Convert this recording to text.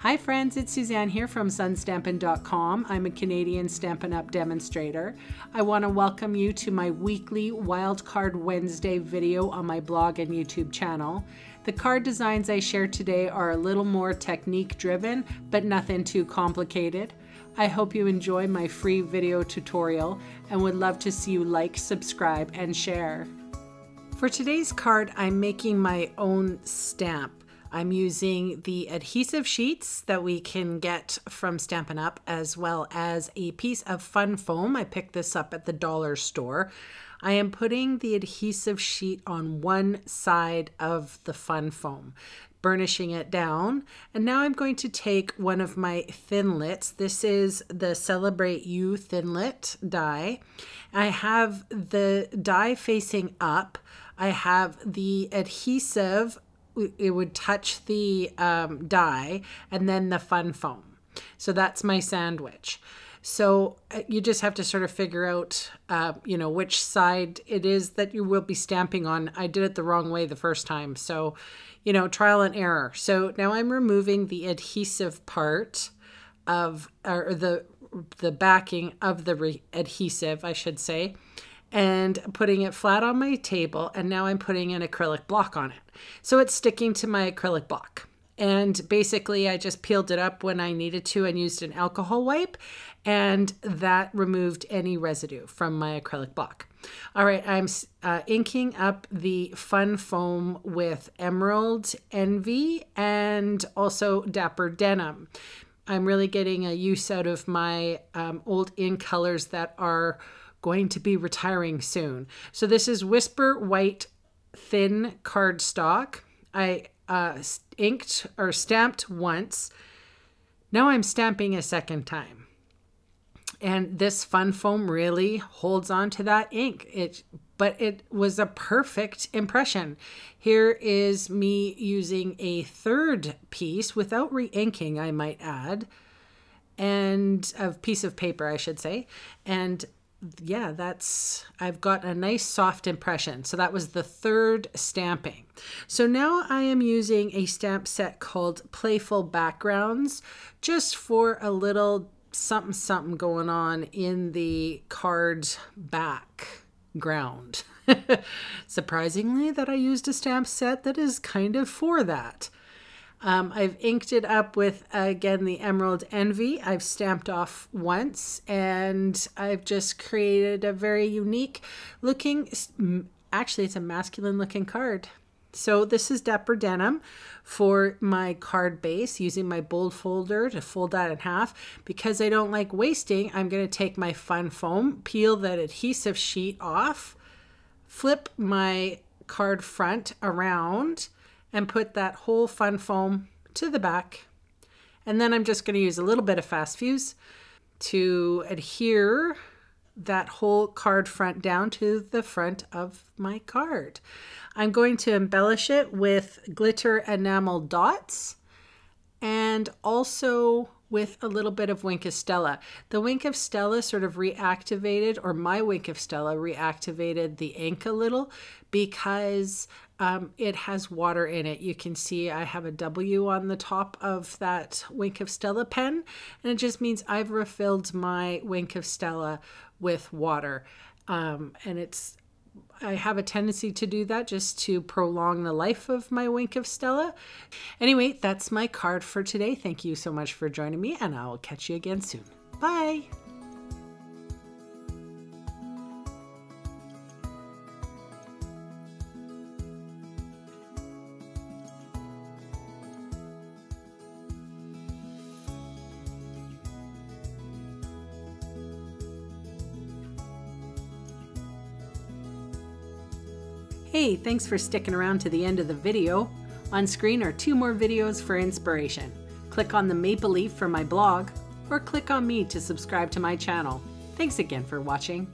Hi friends, it's Suzanne here from sunstampin.com. I'm a Canadian Stampin' Up demonstrator. I want to welcome you to my weekly Wildcard Wednesday video on my blog and YouTube channel. The card designs I share today are a little more technique driven, but nothing too complicated. I hope you enjoy my free video tutorial and would love to see you like, subscribe, and share. For today's card, I'm making my own stamp. I'm using the adhesive sheets that we can get from Stampin' Up, as well as a piece of fun foam. I picked this up at the dollar store. I am putting the adhesive sheet on one side of the fun foam, burnishing it down. And now I'm going to take one of my Thinlits. This is the Celebrate You Thinlit die. I have the die facing up. I have the adhesive, it would touch the die, and then the fun foam. So that's my sandwich. So you just have to sort of figure out, which side it is that you will be stamping on. I did it the wrong way the first time. So, trial and error. So now I'm removing the adhesive part of, or the backing of the adhesive, I should say, and putting it flat on my table, and now I'm putting an acrylic block on it. So it's sticking to my acrylic block. And basically I just peeled it up when I needed to and used an alcohol wipe, and that removed any residue from my acrylic block. All right, I'm inking up the fun foam with Emerald Envy and also Dapper Denim. I'm really getting a use out of my old ink colors that are going to be retiring soon. So this is Whisper White Thin cardstock. I inked or stamped once. Now I'm stamping a second time. And this fun foam really holds on to that ink. But it was a perfect impression. Here is me using a third piece without re-inking, I might add, and a piece of paper, I should say. And yeah, I've got a nice soft impression. So that was the third stamping. So now I am using a stamp set called Playful Backgrounds, just for a little something going on in the card's background. Surprisingly that I used a stamp set that is kind of for that. I've inked it up with, again, the Emerald Envy. I've stamped off once, and I've just created a very unique looking, actually it's a masculine looking card. So this is Dapper Denim for my card base, using my bold folder to fold that in half. Because I don't like wasting, I'm going to take my fun foam, peel that adhesive sheet off, flip my card front around, and put that whole fun foam to the back. And then I'm just going to use a little bit of fast fuse to adhere that whole card front down to the front of my card. I'm going to embellish it with glitter enamel dots and also with a little bit of Wink of Stella. The Wink of Stella sort of reactivated, or my Wink of Stella reactivated the ink a little, because it has water in it. You can see I have a W on the top of that Wink of Stella pen, and it just means I've refilled my Wink of Stella with water. I have a tendency to do that just to prolong the life of my Wink of Stella. Anyway, that's my card for today. Thank you so much for joining me, and I will catch you again soon. Bye! Hey, thanks for sticking around to the end of the video. On screen are 2 more videos for inspiration. Click on the maple leaf for my blog, or click on me to subscribe to my channel. Thanks again for watching.